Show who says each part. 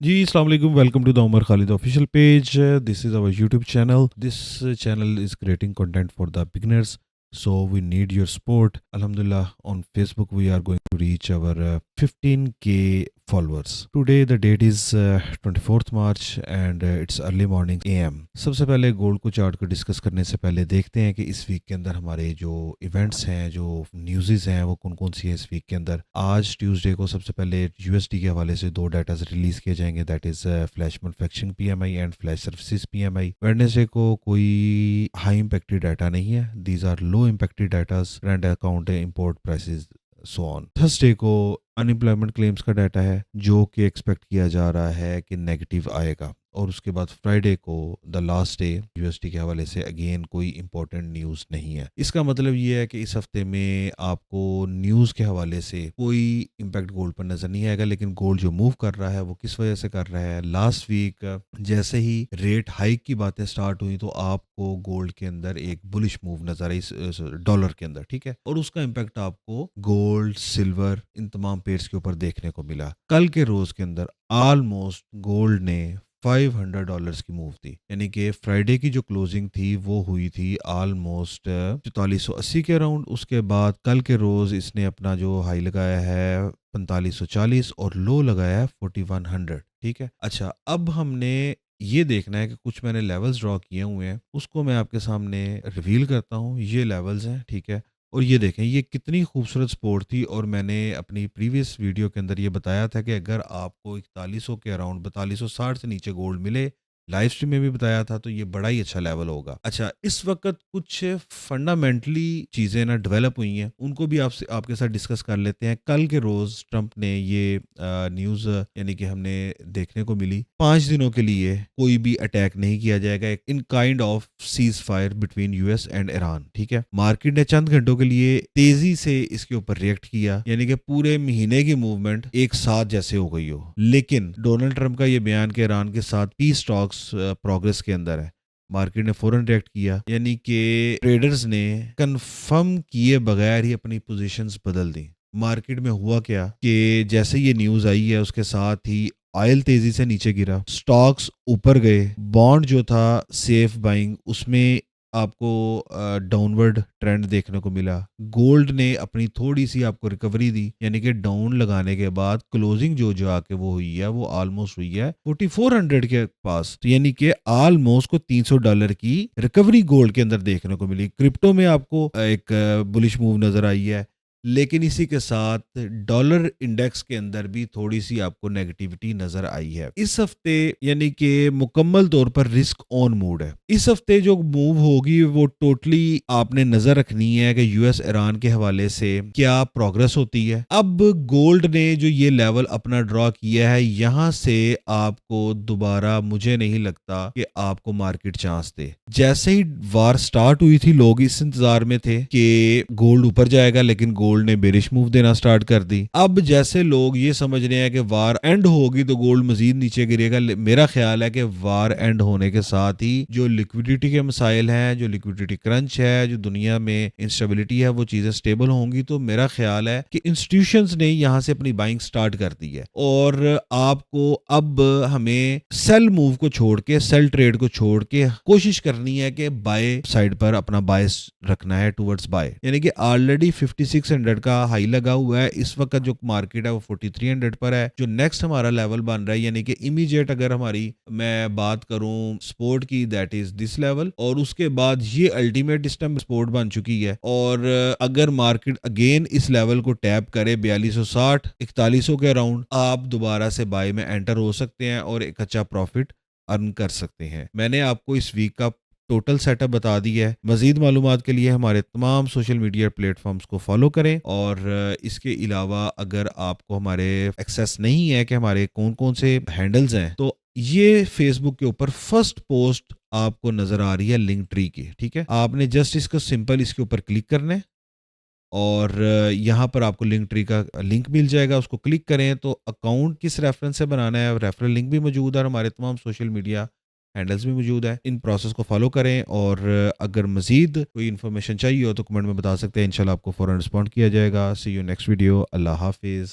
Speaker 1: जी, अस्सलाम वालेकुम, welcome to the Umar Khalid official page. This is our YouTube channel. This channel is creating content for the beginners, so we need your support. Alhamdulillah, on Facebook we are going to reach our 15k followers. Today the date is 24th March and it's early morning AM. सबसे पहले gold को chart को discuss करने से पहले देखते हैं कि इस वीक के अंदर हमारे जो इवेंट्स हैं, जो न्यूज़ हैं, वो कौन कौन सी है इस वीक के अंदर। आज ट्यूसडे को सबसे पहले यूएसडी के हवाले से दो डाटा रिलीज किए जाएंगे, that is flash manufacturing PMI and flash services PMI. Wednesday को कोई हाई इम्पैक्टेड डाटा नहीं है, these are low impacted datas, current account, import prices, so on. Thursday को अनएम्प्लॉयमेंट क्लेम्स का डाटा है जो कि एक्सपेक्ट किया जा रहा है कि नेगेटिव आएगा। और उसके बाद फ्राइडे को द लास्ट डे यूएसडी के हवाले से अगेन कोई इंपॉर्टेंट न्यूज़ नहीं है। इसका मतलब ये है कि इस हफ्ते में आपको न्यूज़ के हवाले से कोई इम्पैक्ट गोल्ड पर नजर नहीं आएगा। लेकिन गोल्ड जो मूव कर रहा है वो किस वजह से कर रहा है, लास्ट वीक जैसे ही रेट हाइक की बातें स्टार्ट हुई तो आपको गोल्ड के अंदर एक बुलिश मूव नजर आई डॉलर के अंदर, ठीक है, और उसका इम्पैक्ट आपको गोल्ड, सिल्वर, इन तमाम पेयर्स के ऊपर देखने को मिला। कल के रोज के अंदर ऑलमोस्ट गोल्ड ने $500 की मूव थी, यानी कि फ्राइडे की जो क्लोजिंग थी वो हुई थी ऑलमोस्ट 4480 के अराउंड। उसके बाद कल के रोज इसने अपना जो हाई लगाया है 4540 और लो लगाया है 4100, ठीक है। अच्छा, अब हमने ये देखना है कि कुछ मैंने लेवल्स ड्रॉ किए हुए हैं, उसको मैं आपके सामने रिवील करता हूँ। ये लेवल्स हैं, ठीक है, और ये देखें ये कितनी खूबसूरत स्पोर्ट थी। और मैंने अपनी प्रीवियस वीडियो के अंदर ये बताया था कि अगर आपको 4100 के अराउंड 4260 से नीचे गोल्ड मिले, लाइव स्ट्रीम में भी बताया था, तो ये बड़ा ही अच्छा लेवल होगा। अच्छा, इस वक्त कुछ फंडामेंटली चीज़ें ना डेवलप हुई हैं, उनको भी आपसे आपके साथ डिस्कस कर लेते हैं। कल के रोज़ ट्रंप ने ये न्यूज़ यानी कि हमने देखने को मिली, 5 दिनों के लिए कोई भी अटैक नहीं किया जाएगा, in kind of cease fire between US and Iran, ठीक है। मार्केट ने चंद घंटों के लिए तेजी से इसके ऊपर रिएक्ट किया, यानी कि पूरे महीने की मूवमेंट एक साथ जैसे हो गई हो। लेकिन डोनाल्ड ट्रंप का ये बयान कि ईरान के साथ पीस स्टॉक्स प्रोग्रेस के अंदर है, मार्केट ने फौरन रिएक्ट किया, यानी कि ट्रेडर्स ने कंफर्म किए बगैर ही अपनी पोजीशंस बदल दी। मार्केट में हुआ क्या कि जैसे ये न्यूज़ आई है उसके साथ ही ऑयल तेजी से नीचे गिरा, स्टॉक्स ऊपर गए, बॉन्ड जो था सेफ बाइंग उसमें आपको डाउनवर्ड ट्रेंड देखने को मिला। गोल्ड ने अपनी थोड़ी सी आपको रिकवरी दी, यानी कि डाउन लगाने के बाद क्लोजिंग जो आके वो हुई है वो ऑलमोस्ट हुई है 4400 के पास, तो यानी कि ऑलमोस्ट को $300 की रिकवरी गोल्ड के अंदर देखने को मिली। क्रिप्टो में आपको एक बुलिश मूव नजर आई है, लेकिन इसी के साथ डॉलर इंडेक्स के अंदर भी थोड़ी सी आपको नेगेटिविटी नजर आई है इस हफ्ते, यानी कि मुकम्मल तौर पर रिस्क ऑन मूड है। इस हफ्ते जो मूव होगी वो टोटली आपने नजर रखनी है कि यूएस ईरान के हवाले से क्या प्रोग्रेस होती है। अब गोल्ड ने जो ये लेवल अपना ड्रॉ किया है, यहां से आपको दोबारा मुझे नहीं लगता कि आपको मार्केट चांस दे। जैसे ही वार स्टार्ट हुई थी लोग इस इंतजार में थे कि गोल्ड ऊपर जाएगा, लेकिन गोल्ड ने बेरिश मूव देना स्टार्ट कर दी। अब जैसे लोग ये समझ रहे हैं कि वार एंड होगी तो गोल्ड मजीद नीचे गिरेगा, मेरा ख्याल है कि वार एंड होने के साथ ही जो लिक्विडिटी के मसाइल हैं, जो लिक्विडिटी क्रंच है, जो दुनिया में इंस्टेबिलिटी है, वो चीजें स्टेबल होंगी। तो मेरा ख्याल है कि इंस्टीट्यूशंस ने यहां से अपनी बाइंग स्टार्ट कर दी है और आपको अब हमें सेल मूव को छोड़ के, सेल ट्रेड को छोड़ के कोशिश करनी है कि बाय साइड पर अपना बायस रखना है टुवर्ड्स बाय, यानी कि ऑलरेडी 5600 का हाई लगा हुआ है। इस वक्त जो मार्केट है वो 4300 पर है। जो नेक्स्ट हमारा लेवल बन रहा है, यानी कि इमीडिएट अगर हमारी मैं बात करूं सपोर्ट की, दैट इज दिस लेवल, और उसके बाद ये अल्टीमेट इस टाइम सपोर्ट बन चुकी है। और अगर मार्केट अगेन इस लेवल को टैप करे 4260 4100 के अराउंड, आप दोबारा से बाय में एंटर हो सकते हैं और एक अच्छा प्रॉफिट अर्न कर सकते हैं। मैंने आपको इस वीक का टोटल सेटअप बता दिया है। मजीद मालूमात के लिए हमारे तमाम सोशल मीडिया प्लेटफॉर्म्स को फॉलो करें। और इसके अलावा अगर आपको हमारे एक्सेस नहीं है कि हमारे कौन कौन से हैंडल्स हैं, तो ये फेसबुक के ऊपर फर्स्ट पोस्ट आपको नजर आ रही है लिंक ट्री की, ठीक है। आपने जस्ट इसको सिंपल इसके ऊपर क्लिक करना है और यहाँ पर आपको लिंक ट्री का लिंक मिल जाएगा, उसको क्लिक करें तो अकाउंट किस रेफरेंस से बनाना है, रेफरल लिंक भी मौजूद है और हमारे तमाम सोशल मीडिया हैंडल्स भी मौजूद है। इन प्रोसेस को फॉलो करें और अगर मजीद कोई इन्फॉर्मेशन चाहिए हो तो कमेंट में बता सकते हैं, इंशाल्लाह आपको फ़ौरन रिस्पॉन्ड किया जाएगा। सी यू नेक्स्ट वीडियो। अल्लाह हाफिज़।